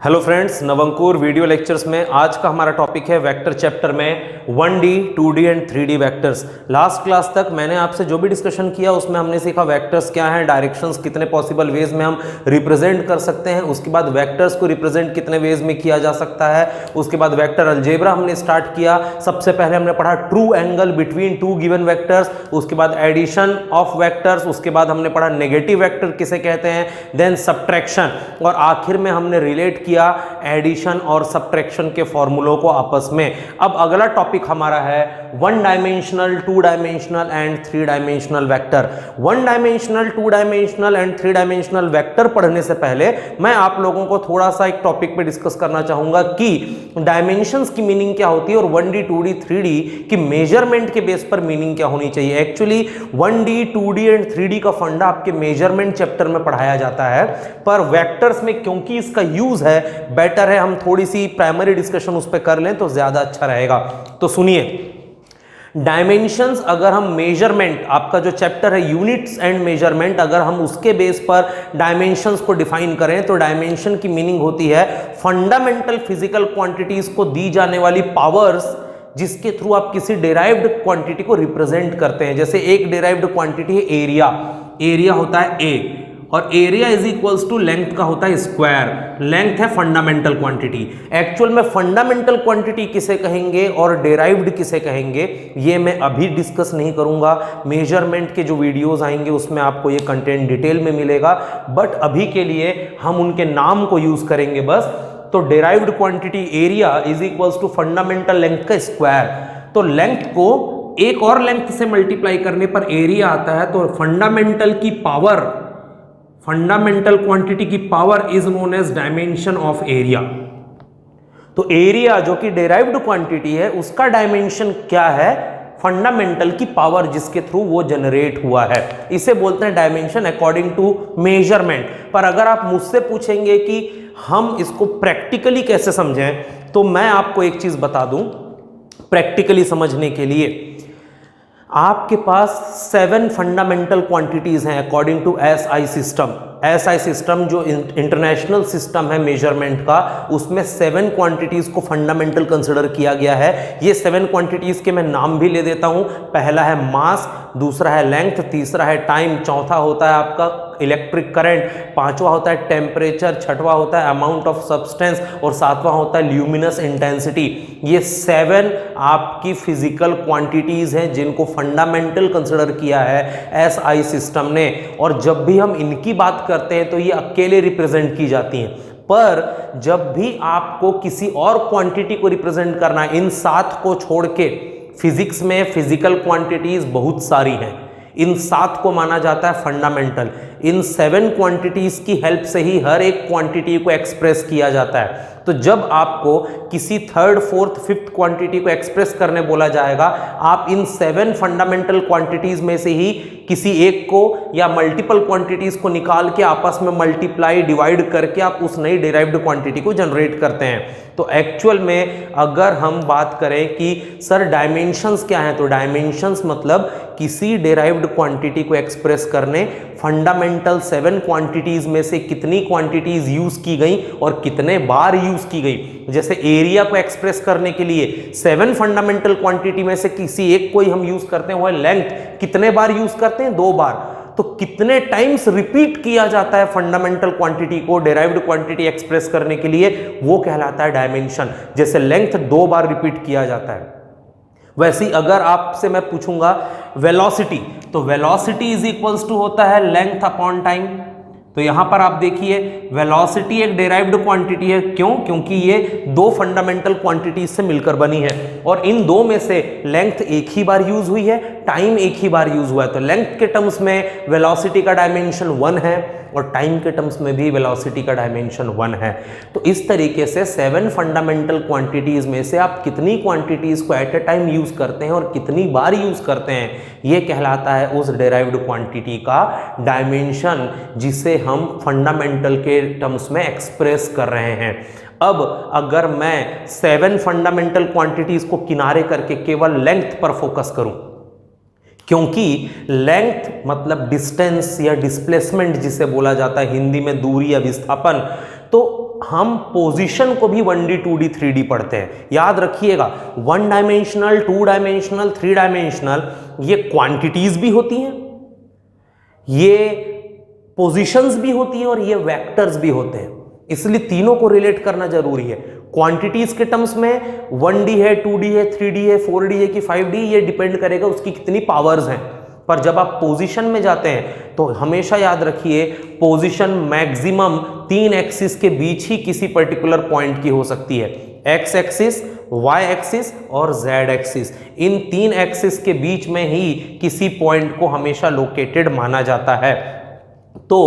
Hello friends, नवंकुर video lectures में आज का हमारा टॉपिक है वेक्टर चैप्टर में 1D, 2D and 3D vectors. Last class तक मैंने आपसे जो भी डिस्कशन किया उसमें हमने सीखा वेक्टर्स क्या हैं, डायरेक्शंस कितने पॉसिबल वेज में हम रिप्रेजेंट कर सकते हैं, उसके बाद वेक्टर्स को रिप्रेजेंट कितने वेज में किया जा सकता है, उसके बाद वेक्टर अलजेब्रा हमने स्टार्ट किया। सबसे पहले हमने पढ़ा true angle between two given vectors, उसके बाद एडिशन ऑफ वेक्टर्स, उसके बाद हमने पढ़ा नेगेटिव वेक्टर किसे कहते हैं, देन सब्ट्रैक्शन, और आखिर में हमने रिलेट किया एडिशन और सब्ट्रैक्शन के फॉर्मूलों को आपस में। अब अगला टॉपिक हमारा है 1 dimensional, 2 dimensional and 3 dimensional vector. 1 dimensional, 2 dimensional and 3 dimensional vector पढ़ने से पहले मैं आप लोगों को थोड़ा सा एक टॉपिक पे डिस्कस करना चाहूंगा कि डायमेंशंस की मीनिंग क्या होती है और 1D, 2D, 3D की मेजरमेंट के बेस पर मीनिंग क्या होनी चाहिए। Actually 1D, 2D and 3D का फंडा आपके मेजरमेंट चैप्टर में पढ़ाया जाता है, पर वेक्टर्स में क्योंकि इसका यूज है, बेटर है हम थोड़ी सी प्राइमरी डिस्कशन उस पर कर लें तो ज्यादा अच्छा रहेगा। तो सुनिए, डायमेंशंस अगर हम मेजरमेंट, आपका जो चैप्टर है यूनिट्स एंड मेजरमेंट, अगर हम उसके बेस पर डायमेंशंस को डिफाइन करें तो डायमेंशन की मीनिंग होती है फंडामेंटल फिजिकल क्वांटिटीज को दी जाने वाली पावर्स जिसके थ्रू आप किसी डेराइव्ड क्वांटिटी को रिप्रेजेंट करते हैं। जैसे एक डेराइव्ड क्वांटिटी है एरिया, एरिया होता है ए, और area is equals to length का होता है स्क्वायर। लेंथ है फंडामेंटल क्वांटिटी। एक्चुअल में फंडामेंटल क्वांटिटी किसे कहेंगे और डेराइव्ड किसे कहेंगे ये मैं अभी डिस्कस नहीं करूंगा। मेजरमेंट के जो वीडियोस आएंगे उसमें आपको ये कंटेंट डिटेल में मिलेगा, बट अभी के लिए हम उनके नाम को यूज करेंगे बस। तो derived quantity area is equals to fundamental length का स्क्वायर। तो लेंथ को एक और लेंथ से मल्टीप्लाई करने पर एरिया आता है, तो फंडामेंटल की पावर, फंडामेंटल क्वांटिटी की power is known as dimension of area. तो एरिया जो कि डेराइव्ड क्वांटिटी है उसका डायमेंशन क्या है, फंडामेंटल की पावर जिसके थ्रू वो जनरेट हुआ है, इसे बोलते हैं डायमेंशन अकॉर्डिंग टू मेजरमेंट। पर अगर आप मुझसे पूछेंगे कि हम इसको प्रैक्टिकली कैसे समझें, तो मैं आपको एक चीज बता दूं प्रैक्टिकली समझने के लिए। आपके पास 7 फंडामेंटल क्वांटिटीज हैं according to SI system. SI system जो इंटरनेशनल सिस्टम है मेजरमेंट का, उसमें 7 क्वांटिटीज को फंडामेंटल कंसिडर किया गया है। ये 7 क्वांटिटीज के मैं नाम भी ले देता हूं। पहला है मास, दूसरा है लेंथ, तीसरा है टाइम, चौथा होता है आपका इलेक्ट्रिक करंट, पांचवा होता है टेम्परेचर, छठवां होता है अमाउंट ऑफ सब्सटेंस और सातवां होता है ल्यूमिनस इंटेंसिटी। ये 7 आपकी फिजिकल क्वांटिटीज हैं जिनको फंडामेंटल कंसिडर किया है एसआई सिस्टम ने। और जब भी हम इनकी बात करते हैं तो ये अकेले रिप्रेजेंट की जाती हैं, पर जब भी आपको किसी और क्वांटिटी को रिप्रेजेंट करना है, इन 7 को छोड़ के, फिजिक्स में फिजिकल क्वांटिटीज बहुत सारी हैं, इन 7 को माना जाता है फंडामेंटल। इन 7 क्वांटिटीज की हेल्प से ही हर एक क्वांटिटी को एक्सप्रेस किया जाता है। तो जब आपको किसी 3rd, 4th, 5th क्वांटिटी को एक्सप्रेस करने बोला जाएगा, आप इन 7 फंडामेंटल क्वांटिटीज में से ही किसी एक को या मल्टीपल क्वांटिटीज को निकाल के आपस में मल्टीप्लाई, डिवाइड करके आप उस नई डिराइव्ड क्वांटिटी को जनरेट करते हैं। तो एक्चुअल में अगर हम बात करें कि सर डायमेंशंस क्या हैं, तो डायमेंशंस मतलब किसी डिराइव्ड क्वांटिटी को एक्सप्रेस करने फंडामेंटल 7 क्वांटिटीज में से कितनी क्वांटिटीज यूज की गई और कितने बार यूज की गई। जैसे एरिया को एक्सप्रेस करने के लिए 7 फंडामेंटल क्वांटिटी में से किसी एक को ही हम यूज करते हैं, वो है लेंथ। कितने बार यूज करते हैं? 2 बार। तो कितने टाइम्स रिपीट किया जाता है फंडामेंटल क्वांटिटी को डेराइव्ड क्वांटिटी एक्सप्रेस करने के लिए, वो कहलाता है डायमेंशन। जैसे लेंथ 2 बार रिपीट किया जाता है, वैसे ही अगर आपसे मैं पूछूंगा वेलोसिटी, तो वेलोसिटी इज इक्वल्स टू होता है लेंथ अपॉन टाइम। तो यहां पर आप देखिए वेलोसिटी एक डेराइव्ड क्वांटिटी है। क्यों? क्योंकि ये 2 फंडामेंटल क्वांटिटीज से मिलकर बनी है, और इन 2 में से लेंथ एक ही बार यूज हुई है, टाइम एक ही बार यूज हुआ है। तो लेंथ के टर्म्स में वेलोसिटी का डायमेंशन 1 है और टाइम के टर्म्स में भी वेलोसिटी का डायमेंशन 1 है। तो इस तरीके से 7 फंडामेंटल क्वांटिटीज में से आप कितनी क्वांटिटीज को एट ए टाइम यूज करते हैं और कितनी बार यूज करते हैं, ये कहलाता है उस डेराइव्ड क्वांटिटी का डायमेंशन जिसे हम फंडामेंटल के टर्म्स में एक्सप्रेस कर रहे हैं। अब अगर मैं 7 फंडामेंटल क्वांटिटीज को किनारे करके केवल लेंथ पर फोकस करूं, क्योंकि लेंथ मतलब डिस्टेंस या डिस्प्लेसमेंट जिसे बोला जाता है हिंदी में दूरी या विस्थापन, तो हम पोजीशन को भी 1D 2D 3D पढ़ते हैं। याद रखिएगा 1 डायमेंशनल 2 डायमेंशनल 3 डायमेंशनल ये क्वांटिटीज भी होती हैं, ये पोजीशंस भी होती हैं और ये वेक्टर्स भी होते हैं, इसलिए तीनों को रिलेट करना जरूरी है। क्वांटिटीज के टर्म्स में 1D है 2D है 3D है 4D है कि 5D, ये डिपेंड करेगा उसकी कितनी पावर्स हैं। पर जब आप पोजीशन में जाते हैं तो हमेशा याद रखिए पोजीशन मैक्सिमम 3 एक्सिस के बीच ही किसी पर्टिकुलर पॉइंट की हो सकती है, एक्स एक्सिस, वाई एक्सिस और जेड एक्सिस। इन 3 एक्सिस के बीच में ही किसी पॉइंट को हमेशा लोकेटेड माना जाता है। तो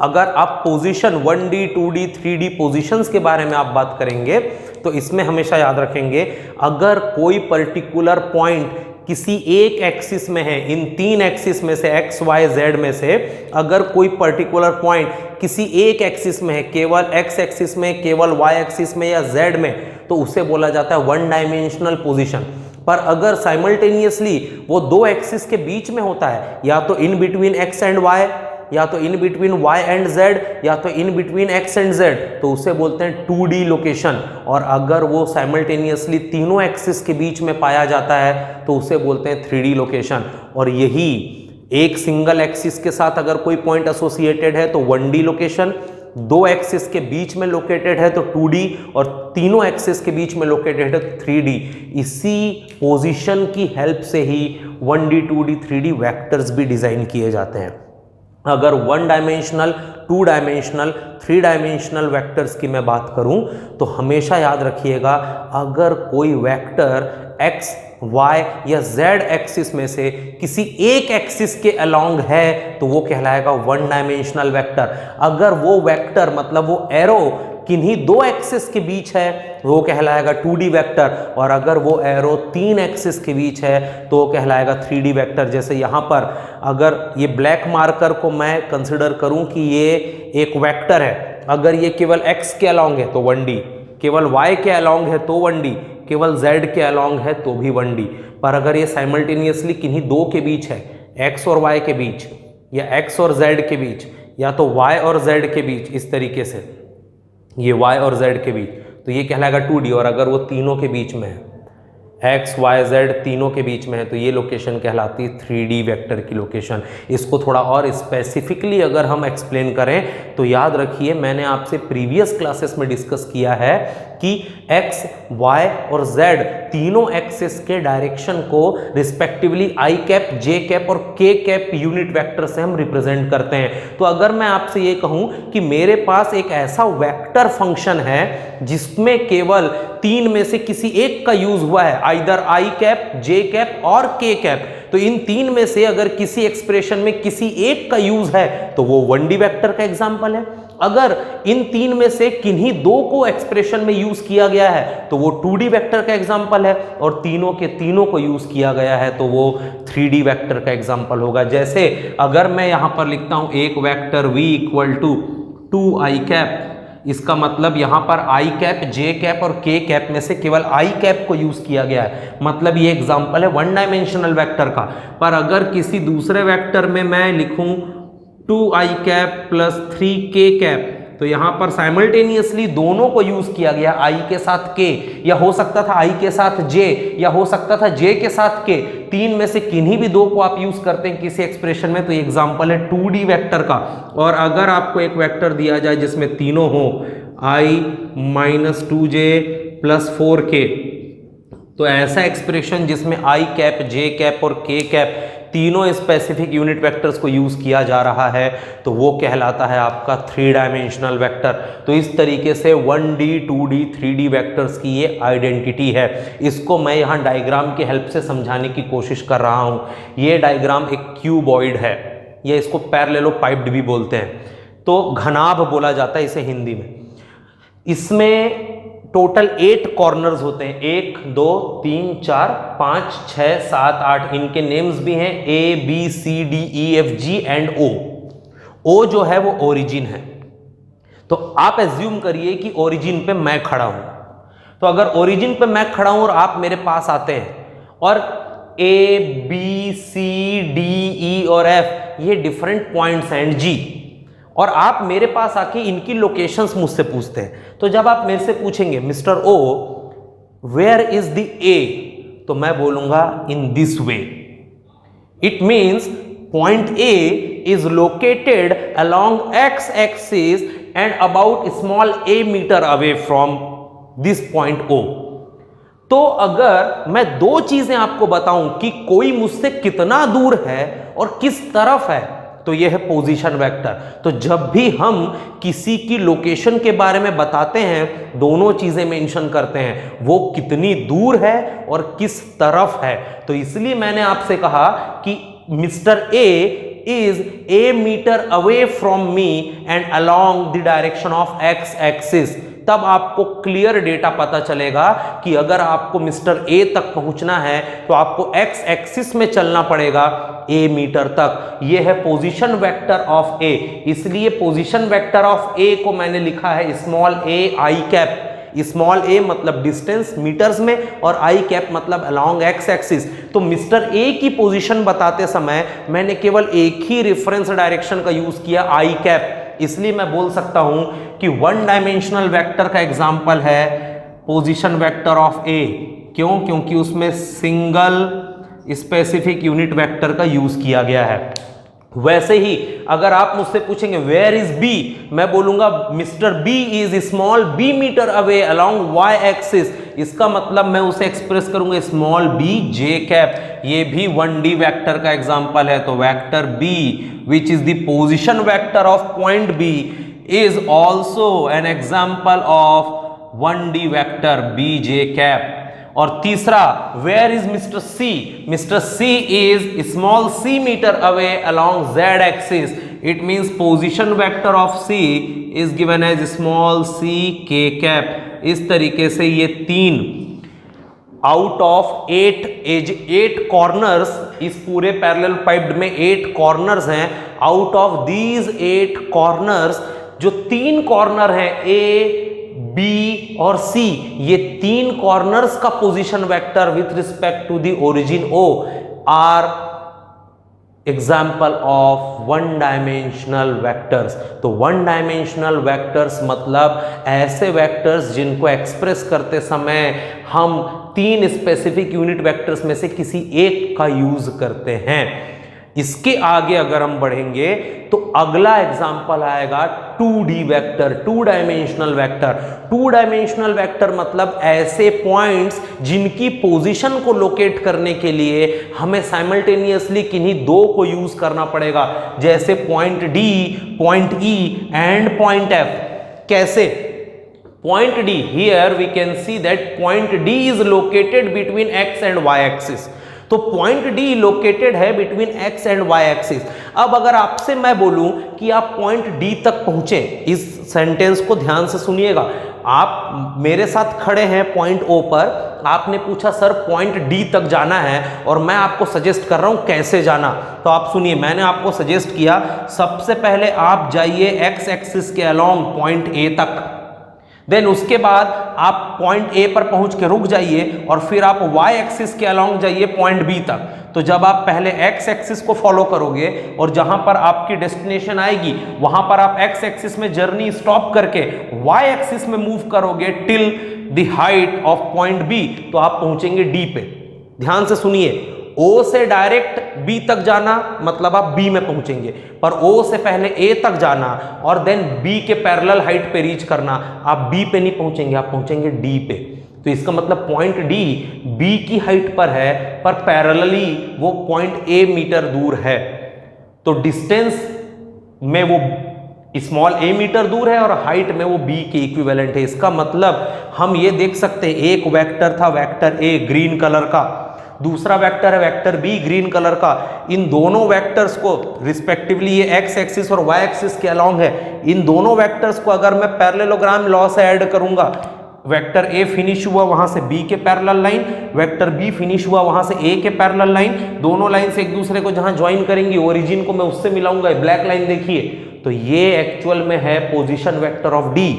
अगर आप position 1D 2D 3D positions के बारे में आप बात करेंगे तो इसमें हमेशा याद रखेंगे अगर कोई पर्टिकुलर पॉइंट किसी एक एक्सिस में है, इन 3 एक्सिस में से एक्स वाई जेड में से अगर कोई पर्टिकुलर पॉइंट किसी एक एक्सिस में है, केवल एक्स एक्सिस में, केवल वाई एक्सिस में या जेड में, तो उसे बोला जाता है 1 डायमेंशनल पोजीशन। पर अगर साइमल्टेनियसली वो 2 एक्सिस के बीच में होता है, या तो in between X and Y, या तो in between y and z, या तो in between x and z, तो उसे बोलते हैं 2D लोकेशन। और अगर वो साइमल्टेनियसली तीनों एक्सिस के बीच में पाया जाता है तो उसे बोलते हैं 3D लोकेशन। और यही एक सिंगल एक्सिस के साथ अगर कोई पॉइंट एसोसिएटेड है तो 1D लोकेशन, 2 एक्सिस के बीच में लोकेटेड है तो 2D, और तीनों एक्सिस के बीच में लोकेटेड है तो 3D। इसी पोजीशन की हेल्प से ही 1D 2D 3D वेक्टर्स भी डिजाइन किए जाते हैं। अगर 1 डायमेंशनल 2 डायमेंशनल 3 डायमेंशनल वेक्टर्स की मैं बात करूं तो हमेशा याद रखिएगा अगर कोई वेक्टर x, y या z एक्सिस में से किसी एक एक्सिस के अलोंग है तो वो कहलाएगा 1 डायमेंशनल वेक्टर। अगर वो वेक्टर मतलब वो एरो किन्हीं 2 एक्सिस के बीच है वो कहलाएगा 2D वेक्टर, और अगर वो एरो 3 एक्सिस के बीच है तो वो कहलाएगा 3D वेक्टर। जैसे यहाँ पर अगर ये ब्लैक मार्कर को मैं कंसिडर करूं कि ये एक वेक्टर है, अगर ये केवल x के अलोंग है तो 1D, केवल y के अलोंग है तो 1D, केवल z के अलोंग है तो भी 1D। पर अगर ये साइमल्टेनियसली किन्हीं 2 के बीच है, x और y के बीच, या x और z के बीच, या तो y और z के बीच, इस तरीके से ये y और z के बीच, तो ये कहलाएगा 2D। और अगर वो तीनों के बीच में है, x, y, z तीनों के बीच में है, तो ये लोकेशन कहलाती है 3D वेक्टर की लोकेशन। इसको थोड़ा और स्पेसिफिकली अगर हम एक्सप्लेन करें तो याद रखिए मैंने आपसे प्रीवियस क्लासेस में डिस्कस किया है कि x, y और z तीनों एक्सिस के डायरेक्शन को respectively i cap, j cap और k कैप यूनिट वेक्टर से हम रिप्रेजेंट करते हैं। तो अगर मैं आपसे ये कहूं कि मेरे पास एक ऐसा वेक्टर फंक्शन है जिसमें केवल 3 में से किसी एक का यूज हुआ है, either i cap, j cap और k कैप, तो इन 3 में से अगर किसी एक्सप्रेशन में किसी एक का यूज है तो वो 1D वेक्टर का एग्जांपल है। अगर इन 3 में से किन्हीं 2 को एक्सप्रेशन में यूज किया गया है तो वो 2D वेक्टर का एग्जांपल है, और तीनों के तीनों को यूज किया गया है तो वो 3D वेक्टर का एग्जांपल होगा। जैसे अगर मैं यहां पर लिखता हूं एक vector v equal to 2i cap, इसका मतलब यहां पर i कैप, j कैप और k कैप में से केवल i कैप को यूज किया गया है, मतलब ये एग्जांपल है 1 डायमेंशनल वेक्टर का। पर अगर किसी दूसरे वेक्टर में मैं लिखूं 2i cap plus 3k cap, तो यहां पर साइमल्टेनियसली दोनों को यूज किया गया, i के साथ k, या हो सकता था i के साथ j, या हो सकता था j के साथ k। 3 में से किन्हीं भी 2 को आप यूज करते हैं किसी एक्सप्रेशन में तो ये एग्जांपल है 2D वेक्टर का। और अगर आपको एक वेक्टर दिया जाए जिसमें तीनों हो i minus 2j plus 4k, तो ऐसा एक्सप्रेशन जिसमें i कैप, j कैप और k कैप तीनों स्पेसिफिक यूनिट वेक्टर्स को यूज किया जा रहा है तो वो कहलाता है आपका 3 डायमेंशनल वेक्टर। तो इस तरीके से 1D 2D 3D वेक्टर्स की ये आइडेंटिटी है। इसको मैं यहाँ डायग्राम की हेल्प से समझाने की कोशिश कर रहा हूँ। ये डायग्राम एक क्यूबॉइड है, ये इसको पैरेललोपाइप्ड भी बोलते हैं, तो घनाभ बोला जाता है इसे हिंदी में। इसमें टोटल 8 कॉर्नर्स होते हैं, 1 2 3 4 5 6 7 8, इनके नेम्स भी हैं A B C D E F G and O। O जो है वो ओरिजिन है, तो आप एज्यूम करिए कि ओरिजिन पे मैं खड़ा हूं। तो अगर ओरिजिन पे मैं खड़ा हूं और आप मेरे पास आते हैं और A B C D E और F ये डिफरेंट पॉइंट्स हैं, G, और आप मेरे पास आके इनकी लोकेशंस मुझसे पूछते हैं। तो जब आप मेरे से पूछेंगे mister O where is the A, तो मैं बोलूंगा in this way. It means point A is located along x axis and about small a meter away from this point O। तो अगर मैं दो चीजें आपको बताऊं कि कोई मुझसे कितना दूर है और किस तरफ है, तो यह है पोजीशन वेक्टर। तो जब भी हम किसी की लोकेशन के बारे में बताते हैं, दोनों चीजें मेंशन करते हैं, वो कितनी दूर है और किस तरफ है। तो इसलिए मैंने आपसे कहा कि mister A is a meter away from me and along the direction of x axis। तब आपको क्लियर डेटा पता चलेगा कि अगर आपको मिस्टर ए तक पहुंचना है तो आपको x एक्सिस में चलना पड़ेगा a मीटर तक। यह है पोजीशन वेक्टर ऑफ a। इसलिए पोजीशन वेक्टर ऑफ a को मैंने लिखा है small a I cap. Small a मतलब डिस्टेंस मीटर्स में और आई कैप मतलब अलोंग एक्स एक्सिस। तो मिस्टर ए की पोजीशन बताते समय मैंने केवल एक ही रेफरेंस डायरेक्शन का यूज किया, आई कैप। इसलिए मैं बोल सकता हूं कि वन डायमेंशनल वेक्टर का एग्जांपल है पोजीशन वेक्टर ऑफ ए। क्यों? क्योंकि उसमें सिंगल स्पेसिफिक यूनिट वेक्टर का यूज किया गया है। वैसे ही अगर आप मुझसे पूछेंगे वेयर इज बी, मैं बोलूंगा mister B is small B metre away along Y axis. इसका मतलब मैं उसे एक्सप्रेस करूंगा स्मॉल बी जे कैप। ये भी 1D वेक्टर का एग्जांपल है। तो vector B which is the position vector of point B is also an example of 1D vector B J cap. और तीसरा where is mister C, mister C is small C metre away along Z axis. It means position vector of C is given as small C K cap. इस तरीके से ये 3 out of 8 corners, इस पूरे parallel piped में 8 corners हैं। Out of these 8 corners जो 3 corner हैं ए बी और सी, ये 3 कॉर्नर्स का position vector with respect to the origin O are example of one dimensional vectors. तो वन डायमेंशनल वेक्टर्स मतलब ऐसे वेक्टर्स जिनको एक्सप्रेस करते समय हम 3 स्पेसिफिक यूनिट वेक्टर्स में से किसी एक का यूज करते हैं। इसके आगे अगर हम बढ़ेंगे तो अगला एग्जाम्पल आएगा 2D vector, 2 dimensional vector. 2 dimensional vector मतलब ऐसे पॉइंट्स जिनकी पोजीशन को लोकेट करने के लिए हमें साइमल्टेनियसली किन्हीं 2 को यूज करना पड़ेगा, जैसे point D, point E and point F। कैसे? Point D, here we can see that point D is located between x and y axis. तो पॉइंट D लोकेटेड है between x and y axis. अब अगर आपसे मैं बोलूं कि आप पॉइंट D तक पहुंचे, इस सेंटेंस को ध्यान से सुनिएगा। आप मेरे साथ खड़े हैं पॉइंट O पर, आपने पूछा सर पॉइंट D तक जाना है और मैं आपको सजेस्ट कर रहा हूं कैसे जाना। तो आप सुनिए, मैंने आपको सजेस्ट किया सबसे पहले आप जाइए x एक्सिस के अलोंग पॉइंट A तक, देन उसके बाद आप पॉइंट ए पर पहुंच के रुक जाइए और फिर आप y एक्सिस के अलोंग जाइए पॉइंट बी तक। तो जब आप पहले x एक्सिस को फॉलो करोगे और जहां पर आपकी डेस्टिनेशन आएगी वहां पर आप x एक्सिस में जर्नी स्टॉप करके y एक्सिस में मूव करोगे till the height of point B, तो आप पहुंचेंगे D पे। ध्यान से सुनिए, O से डायरेक्ट B तक जाना मतलब आप B में पहुंचेंगे, पर O से पहले A तक जाना और देन B के पैरेलल हाइट पे रीच करना, आप B पे नहीं पहुंचेंगे, आप पहुंचेंगे D पे। तो इसका मतलब पॉइंट D B की हाइट पर है, पर पैरेलली वो पॉइंट A मीटर दूर है। तो डिस्टेंस में वो स्मॉल a मीटर दूर है और हाइट में वो b के इक्विवेलेंट है। इसका मतलब हम ये देख सकते हैं, एक वेक्टर था वेक्टर a ग्रीन कलर का, दूसरा वेक्टर है वेक्टर बी ग्रीन कलर का। इन दोनों वेक्टर्स को रिस्पेक्टिवली ये एक्स एक्सिस और वाई एक्सिस के अलोंग है। इन दोनों वेक्टर्स को अगर मैं पैरेललोग्राम लॉ से ऐड करूंगा, वेक्टर ए फिनिश हुआ वहां से बी के parallel line, vector B finish हुआ वहां से ए के पैरेलल लाइन, दोनों लाइन से एक दूसरे को जहां ज्वाइन करेंगी ओरिजिन को मैं उससे मिलाऊंगा, ब्लैक लाइन देखिए। तो ये एक्चुअल में है position vector of D.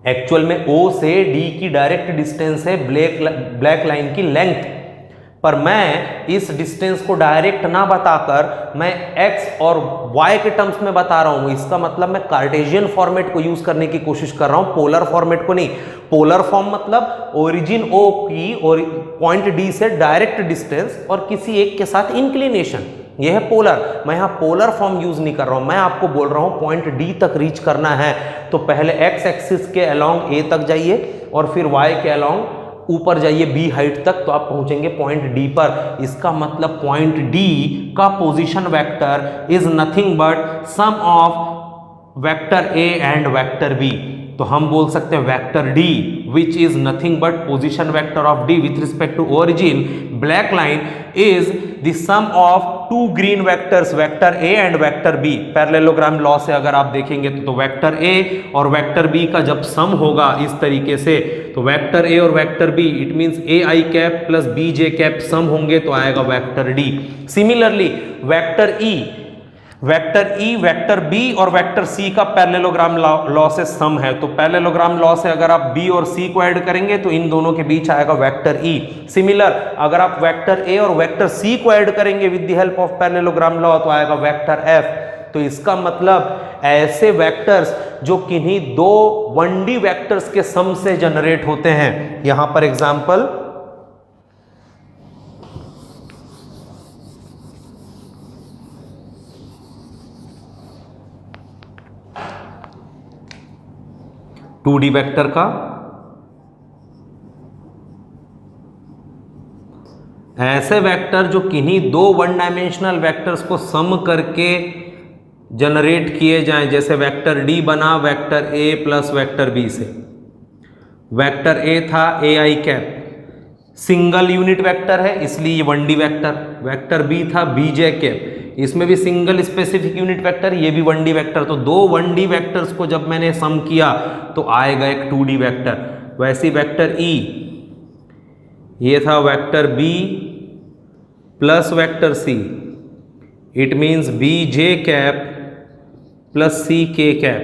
Actual में O से D की डायरेक्ट डिस्टेंस है ब्लैक लाइन की लेंथ। पर मैं इस डिस्टेंस को डायरेक्ट ना बताकर मैं x और y के टर्म्स में बता रहा हूं, इसका मतलब मैं कार्टेशियन फॉर्मेट को यूज करने की कोशिश कर रहा हूं, पोलर फॉर्मेट को नहीं। पोलर फॉर्म मतलब ओरिजिन O की और पॉइंट D से डायरेक्ट डिस्टेंस और किसी एक के साथ इंक्लिनेशन, यह है पोलर। मैं यहां पोलर फॉर्म यूज नहीं कर रहा हूं, मैं आपको बोल रहा हूं पॉइंट D तक रीच करना है तो पहले x एक्सिस के अलोंग A तक जाइए और फिर y के अलोंग ऊपर जाइए B हाइट तक, तो आप पहुंचेंगे पॉइंट D पर। इसका मतलब पॉइंट D का position vector is nothing but sum of vector A and vector B। तो हम बोल सकते हैं vector D which is nothing but position vector of D with respect to origin black line is the sum of two green vectors vector A and vector B। Parallelogram law से अगर आप देखेंगे तो वेक्टर A और vector B का जब sum होगा इस तरीके से, तो वेक्टर A और vector B it means AI cap plus BJ cap sum होंगे तो आएगा vector D। Similarly vector E, vector B और वेक्टर C का पैरेललोग्राम लॉ से सम है, तो पैरेललोग्राम लॉ से अगर आप B और C को ऐड करेंगे तो इन दोनों के बीच आएगा वेक्टर E। सिमिलर अगर आप वेक्टर A और वेक्टर C को ऐड करेंगे with the help of parallelogram law तो आएगा वेक्टर F। तो इसका मतलब ऐसे वेक्टर्स जो किन्हीं दो 1D वेक्टर्स के सम से जनरेट होते हैं। यहां पर एग्जांपल टू डी वेक्टर का, ऐसे वेक्टर जो किन्हीं दो 1 डायमेंशनल वेक्टर्स को सम करके जनरेट किए जाएं, जैसे वेक्टर D बना vector A plus vector B से। वेक्टर A था AI cap, single unit vector है इसलिए ये 1D वेक्टर। वेक्टर B था BJ कैप, इसमें भी सिंगल स्पेसिफिक यूनिट वेक्टर, ये भी 1D वेक्टर। तो दो 1D वेक्टर्स को जब मैंने सम किया तो आएगा एक 2D वेक्टर। वैसे वेक्टर E, ये था vector B plus vector C, it means BJ cap plus CK cap.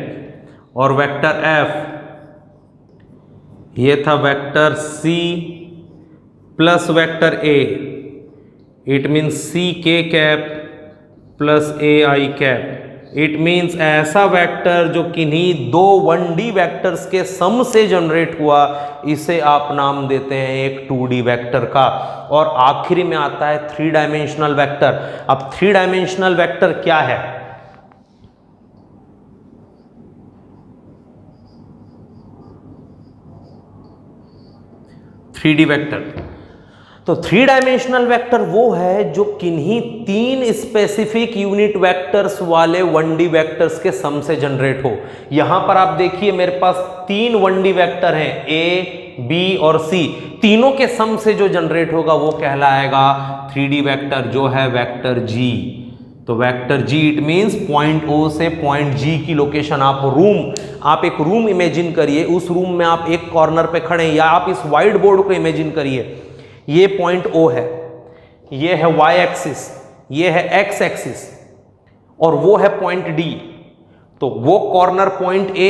और वेक्टर F, ये था vector C plus vector A, it means CK cap plus AI cap. It means ऐसा vector जो किन्हीं दो 1D vectors के सम से generate हुआ, इसे आप नाम देते हैं एक 2D वेक्टर का। और आखिरी में आता है 3 डायमेंशनल वेक्टर। अब 3 डायमेंशनल वेक्टर क्या है? थ्री डी वेक्टर, तो 3 डायमेंशनल वेक्टर वो है जो किन्हीं 3 स्पेसिफिक यूनिट वेक्टर्स वाले 1D वेक्टर्स के सम से जनरेट हो। यहां पर आप देखिए मेरे पास 3 1D वेक्टर हैं A, B और C, तीनों के सम से जो जनरेट होगा वो कहलाएगा 3D वेक्टर, जो है वेक्टर G। तो vector G it means point O से पॉइंट G की लोकेशन। आप एक रूम इमेजिन करिए, उस रूम में आप एक कॉर्नर पे खड़े हैं, या आप इस व्हाइट बोर्ड को इमेजिन करिए, ये पॉइंट O है, ये है Y एक्सिस, ये है X एक्सिस और वो है पॉइंट D। तो वो कॉर्नर पॉइंट A,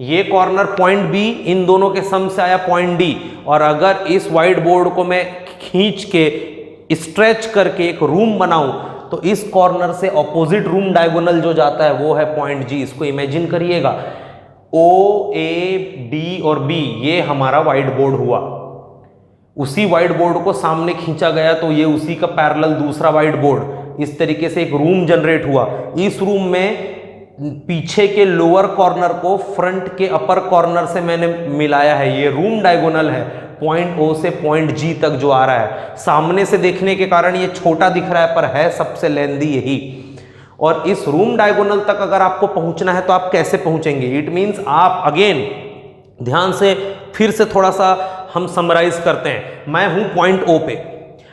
ये कॉर्नर पॉइंट B, इन दोनों के सम से आया पॉइंट D। और अगर इस व्हाइट बोर्ड को मैं खींच के स्ट्रेच करके एक रूम बनाऊं तो इस कॉर्नर से ऑपोजिट रूम डायगोनल जो जाता है वो है पॉइंट G। इसको इमेजिन करिएगा, O, A, D और B ये हमारा व्हाइट बोर्ड हुआ। उसी व्हाइट बोर्ड को सामने खींचा गया तो ये उसी का पैरेलल दूसरा व्हाइट बोर्ड। इस तरीके से एक रूम जनरेट हुआ। इस रूम में पीछे के लोअर कॉर्नर को फ्रंट के अपर कॉर्नर से मैंने मिलाया है, ये रूम डायगोनल है पॉइंट O से पॉइंट G तक जो आ रहा है। सामने से देखने के कारण ये छोटा दिख रहा है पर है सबसे लेंथी यही। और इस रूम डायगोनल तक अगर आपको पहुंचना है तो आप कैसे पहुंचेंगे? इट मींस आप अगेन ध्यान से फिर से थोड़ा सा हम समराइज करते हैं। मैं हूं पॉइंट O पे,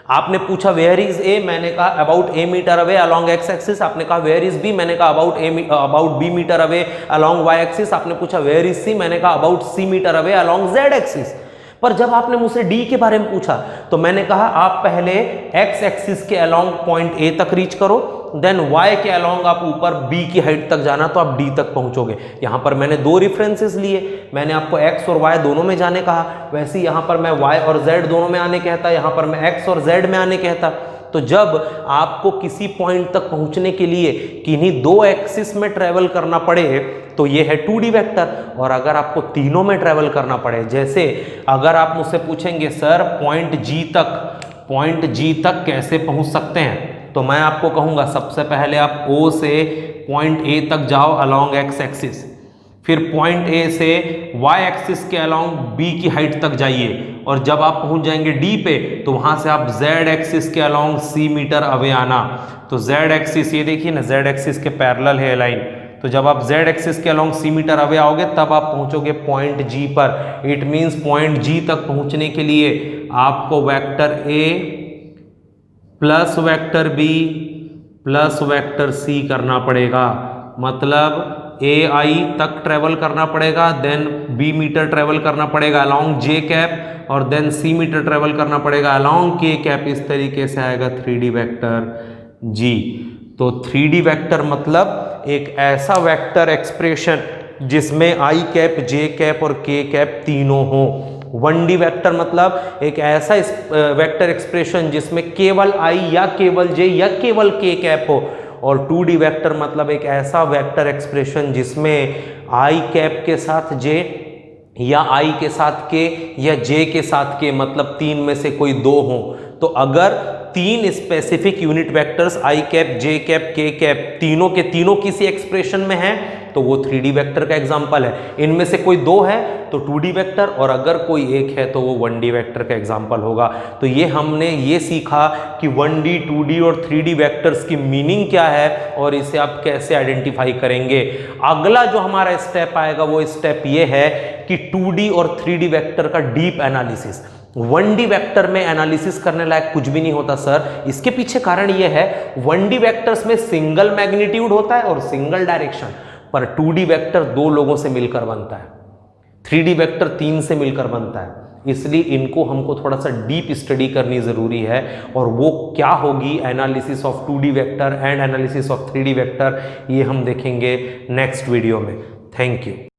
आपने पूछा वेयर इज A, मैंने कहा about A metre away along X axis. आपने कहा वेयर इज B, मैंने कहा about B metre away along Y axis. आपने पूछा वेयर इज C, मैंने कहा about C metre away along Z axis. पर जब आपने मुझसे डी के बारे में पूछा तो मैंने कहा आप पहले एक्स एक्सिस के अलोंग पॉइंट ए तक रीच करो, देन वाई के अलोंग आप ऊपर बी की हाइट तक जाना तो आप डी तक पहुंचोगे। यहां पर मैंने दो रेफरेंसेस लिए, मैंने आपको एक्स और वाई दोनों में जाने कहा, वैसे यहां पर मैं वाई और जेड दोनों में आने कहता, यहां पर मैं एक्स और जेड में आने कहता। तो जब आपको किसी पॉइंट तक पहुंचने के लिए किन्हीं दो एक्सिस में ट्रेवल करना पड़े तो ये है 2D वेक्टर, और अगर आपको तीनों में ट्रेवल करना पड़े, जैसे अगर आप मुझसे पूछेंगे सर पॉइंट जी तक कैसे पहुंच सकते हैं, तो मैं आपको कहूंगा सबसे पहले आप O से पॉइंट A तक जाओ अलोंग एक्स एक्सिस, फिर पॉइंट A से Y एक्सिस के अलोंग B की हाइट तक जाइए, और जब आप पहुंच जाएंगे D पे तो वहां से आप Z एक्सिस के अलोंग C मीटर अवे आना। तो Z एक्सिस ये देखिए ना, Z एक्सिस के पैरेलल है लाइन, तो जब आप Z एक्सिस के अलोंग C मीटर अवे आओगे तब आप पहुंचोगे पॉइंट G पर। इट मींस पॉइंट G तक पहुंचने के लिए आपको vector A plus vector B plus vector C करना पड़ेगा, मतलब AI तक ट्रेवल करना पड़ेगा, देन B मीटर ट्रेवल करना पड़ेगा अलोंग J कैप, और देन C मीटर ट्रेवल करना पड़ेगा अलोंग K कैप। इस तरीके से आएगा 3D वेक्टर G। तो 3D वेक्टर मतलब एक ऐसा वेक्टर एक्सप्रेशन जिसमें I कैप, J कैप और K कैप तीनों हो। 1D वेक्टर मतलब एक ऐसा वेक्टर एक्सप्रेशन जिसमें केवल I या केवल J या केवल K कैप हो, और 2D वेक्टर मतलब एक ऐसा वेक्टर एक्सप्रेशन जिसमें I कैप के साथ J या I के साथ K या J के साथ K, मतलब तीन में से कोई दो हो। तो अगर तीन specific unit vectors I cap, J cap, K cap तीनों के तीनों किसी एक्सप्रेशन में हैं तो वो 3D वेक्टर का एग्जाम्पल है। इनमें से कोई दो है तो 2D वेक्टर, और अगर कोई एक है तो वो 1D वेक्टर का एग्जाम्पल होगा। तो ये हमने ये सीखा कि 1D, 2D और 3D वेक्टर्स की मीनिंग क्या है और इसे आप कैसे आइडेंटिफाई करेंगे। अगला जो हमारा स्टेप आएगा वो स्टेप ये है कि 2D और 3D वेक्टर का डीप एनालिसिस। 1D वेक्टर में एनालिसिस करने लायक कुछ भी नहीं होता सर, इसके पीछे कारण ये है 1D वेक्टर्स में सिंगल मैग्नीट्यूड होता है और सिंगल डायरेक्शन, पर 2D वेक्टर दो लोगों से मिलकर बनता है, 3D वेक्टर तीन से मिलकर बनता है। इसलिए इनको हमको थोड़ा सा डीप स्टडी करनी जरूरी है, और वो क्या होगी analysis of 2D vector and analysis of 3D vector, ये हम देखेंगे नेक्स्ट वीडियो में। Thank you.